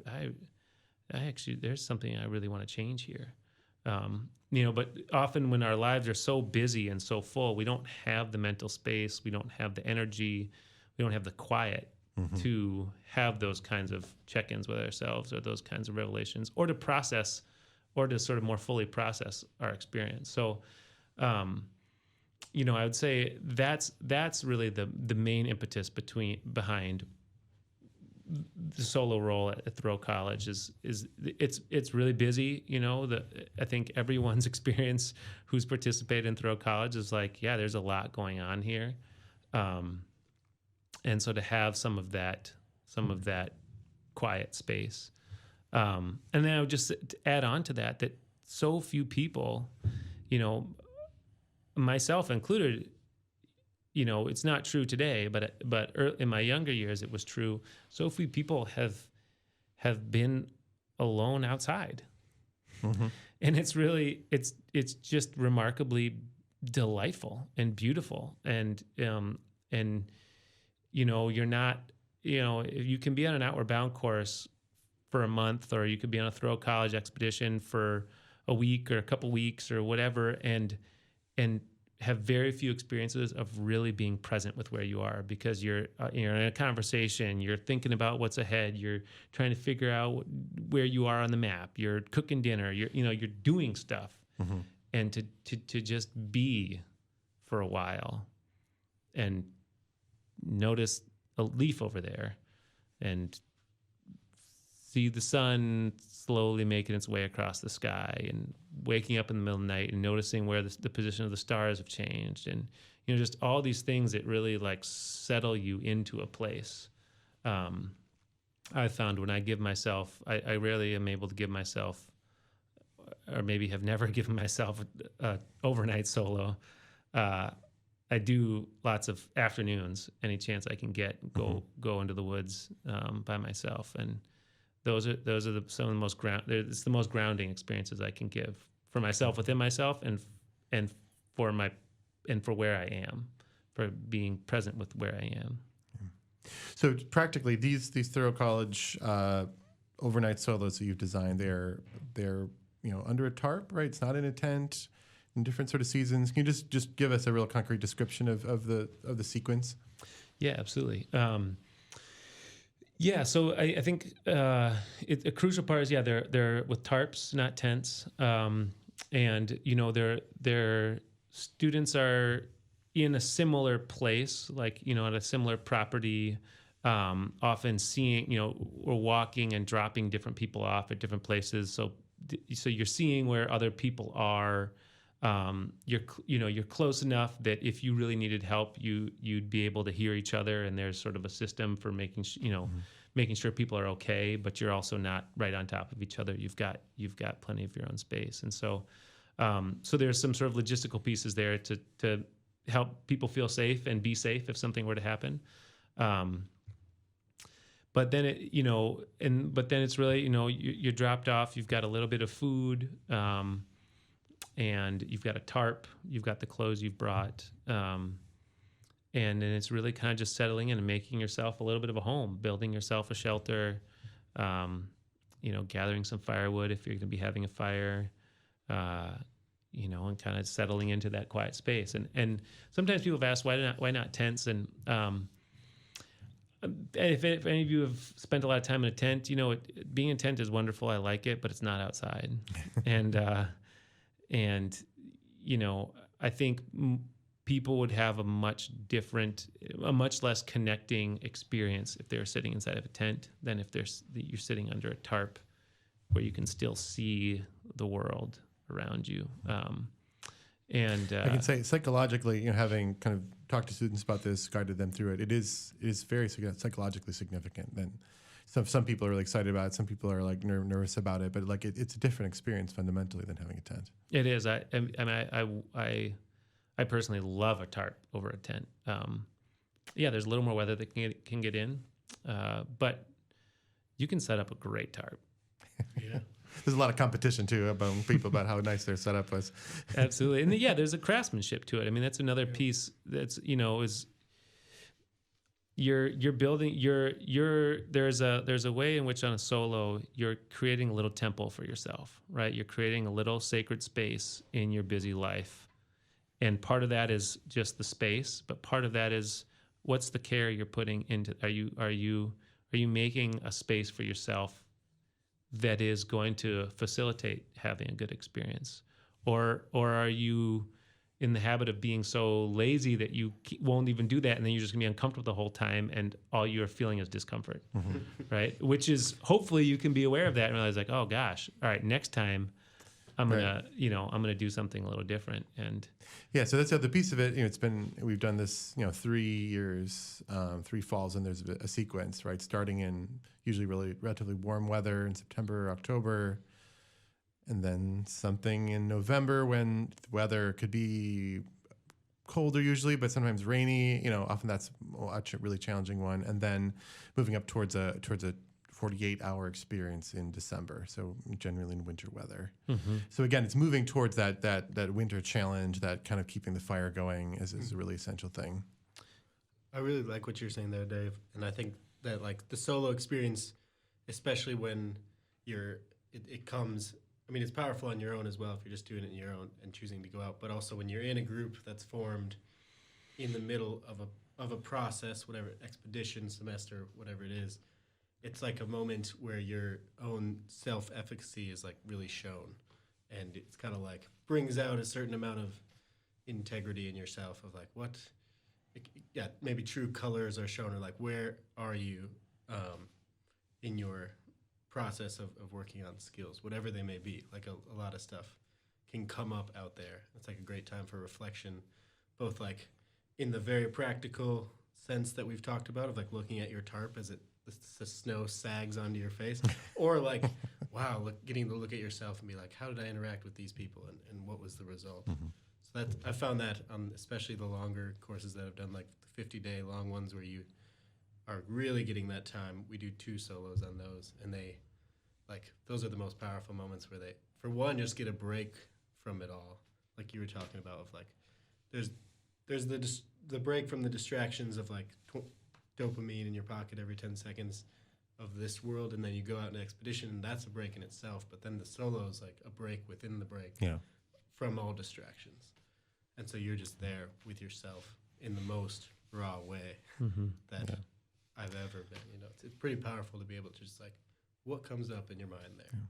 actually, there's something I really want to change here. But often when our lives are so busy and so full, we don't have the mental space, we don't have the energy, we don't have the quiet to have those kinds of check-ins with ourselves or those kinds of revelations, or to process, or to sort of more fully process our experience. So, I would say that's really the main impetus behind the solo role at Thoreau College is it's really busy. I think everyone's experience who's participated in Thoreau College is like, yeah, there's a lot going on here. And so to have some of that quiet space. And then I would just add on to that so few people, myself included, it's not true today, but in my younger years, it was true. So few people have been alone outside. And it's really, it's just remarkably delightful and beautiful. And you're not, you can be on an Outward Bound course for a month, or you could be on a Thoreau College expedition for a week or a couple weeks or whatever, and have very few experiences of really being present with where you are, because you're in a conversation, you're thinking about what's ahead, you're trying to figure out where you are on the map, you're cooking dinner, you're doing stuff, and to just be for a while and notice a leaf over there and see the sun slowly making its way across the sky, and waking up in the middle of the night and noticing where the position of the stars have changed, and just all these things that really like settle you into a place. I found when I give myself, I rarely am able to give myself, or maybe have never given myself a overnight solo. I do lots of afternoons, any chance I can get, go into the woods by myself, and those are some of the most it's the most grounding experiences I can give for myself, within myself, and for where I am, for being present with where I am.
So practically, these Thoreau College overnight solos that you've designed, they're under a tarp, right? It's not in a tent, in different sort of seasons. Can you just give us a real concrete description of the sequence?
Yeah, absolutely. Yeah, so I think a crucial part is, they're with tarps, not tents, and their students are in a similar place, like at a similar property, often seeing or walking and dropping different people off at different places. So you're seeing where other people are. You're close enough that if you really needed help, you'd be able to hear each other, and there's sort of a system for making sure people are okay, but you're also not right on top of each other. You've got plenty of your own space, and so there's some sort of logistical pieces there to help people feel safe and be safe if something were to happen. But then it's really you're dropped off. You've got a little bit of food. And you've got a tarp, you've got the clothes you've brought, and then it's really kind of just settling in and making yourself a little bit of a home, building yourself a shelter, gathering some firewood if you're going to be having a fire, and kind of settling into that quiet space. And sometimes people have asked, why not tents? And if any of you have spent a lot of time in a tent, being in a tent is wonderful. I like it, but it's not outside. And I think people would have a much less connecting experience if they're sitting inside of a tent than if you're sitting under a tarp, where you can still see the world around you. And
I can say psychologically, having kind of talked to students about this, guided them through it, it is very psychologically significant. Then some people are really excited about it, some people are like nervous about it, but like it's a different experience fundamentally than having a tent. It
is. I personally love a tarp over a tent. There's a little more weather that can get in, but you can set up a great tarp.
Yeah.
There's a lot of competition too among people about how nice their setup was.
Absolutely. And yeah, there's a craftsmanship to it. I mean, that's another piece that's, is you're building there's a way in which on a solo you're creating a little temple for yourself, right? You're creating a little sacred space in your busy life. And part of that is just the space, but part of that is what's the care you're putting into, are you making a space for yourself that is going to facilitate having a good experience? Or are you in the habit of being so lazy that you won't even do that, and then you're just gonna be uncomfortable the whole time, and all you're feeling is discomfort, right? Which is, hopefully you can be aware of that and realize like, oh gosh, all right, next time I'm gonna, I'm gonna do something a little different. And
yeah, so that's the other piece of it. We've done this, 3 years, 3 falls, and there's a sequence, right? Starting in usually really relatively warm weather in September, October, and then something in November when the weather could be colder usually, but sometimes rainy. Often that's a really challenging one. And then moving up towards a 48-hour experience in December, so generally in winter weather. So again, it's moving towards that winter challenge, that kind of keeping the fire going is a really essential thing.
I really like what you're saying there, Dave, and I think that like the solo experience, especially when it comes. I mean, it's powerful on your own as well if you're just doing it on your own and choosing to go out. But also when you're in a group that's formed in the middle of a process, whatever, expedition, semester, whatever it is, it's like a moment where your own self-efficacy is like really shown, and it's kind of like brings out a certain amount of integrity in yourself of like maybe true colors are shown, or like where are you in your process of working on skills, whatever they may be. Like a lot of stuff can come up out there. It's like a great time for reflection, both like in the very practical sense that we've talked about of like looking at your tarp as the snow sags onto your face, or like, wow, getting to look at yourself and be like, how did I interact with these people, and what was the result? So I found that on especially the longer courses that I've done, like the 50-day long ones where you are really getting that time. We do 2 solos on those, and those are the most powerful moments where they, for one, just get a break from it all. Like you were talking about, of like, there's the break from the distractions of like dopamine in your pocket every 10 seconds of this world, and then you go out in an expedition, and that's a break in itself. But then the solo is like a break within the break from all distractions, and so you're just there with yourself in the most raw way that I've ever been. It's pretty powerful to be able to just like, what comes up in your mind there.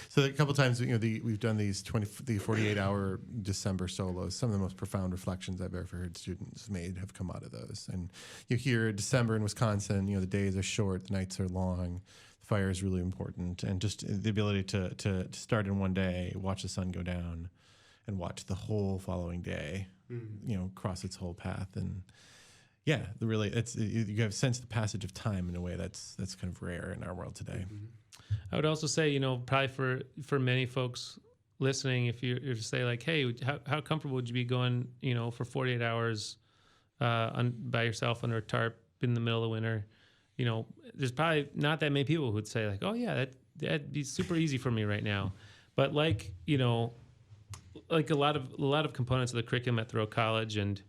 So a couple times, we've done the 48-hour December solos. Some of the most profound reflections I've ever heard students made have come out of those. And you hear December in Wisconsin, the days are short, the nights are long, the fire is really important, and just the ability to start in one day, watch the sun go down, and watch the whole following day, cross its whole path. And yeah, you have sense the passage of time in a way that's kind of rare in our world today.
I would also say, probably for many folks listening, if you say like, hey, how comfortable would you be going, for 48 hours by yourself under a tarp in the middle of winter? There's probably not that many people who would say like, oh yeah, that'd be super easy for me right now. But like a lot of components of the curriculum at Thoreau College, and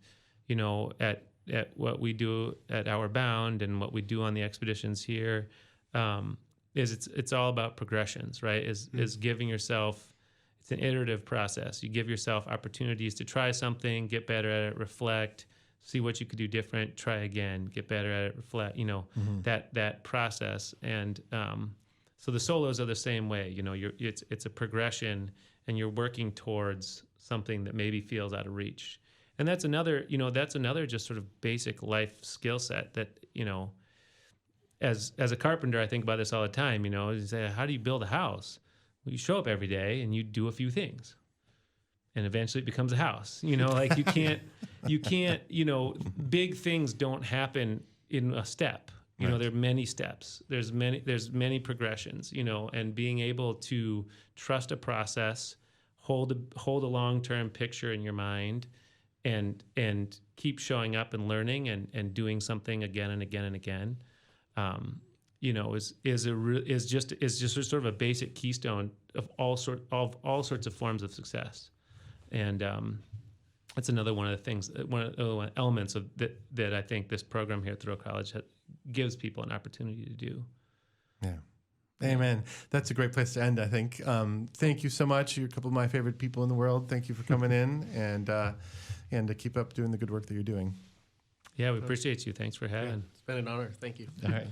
at what we do at Outward Bound and what we do on the expeditions here, is it's all about progressions, right? Is giving yourself, it's an iterative process. You give yourself opportunities to try something, get better at it, reflect, see what you could do different, try again, get better at it, reflect, that process. And so the solos are the same way, it's a progression, and you're working towards something that maybe feels out of reach. And that's another just sort of basic life skill set that, as a carpenter, I think about this all the time, you say, how do you build a house? Well, you show up every day and you do a few things, and eventually it becomes a house. Like you can't, big things don't happen in a step. There are many steps. There's many progressions, and being able to trust a process, hold a long-term picture in your mind, and keep showing up and learning and doing something again and again and again. is just sort of a basic keystone of all sorts of forms of success, and that's another one of the things, one of the elements of that I think this program here at Thoreau College gives people an opportunity to do.
Yeah. Amen. That's a great place to end, I think. Thank you so much. You're a couple of my favorite people in the world. Thank you for coming in and to keep up doing the good work that you're doing.
Yeah, we appreciate you. Thanks for having.
It's been an honor. Thank you.
All right.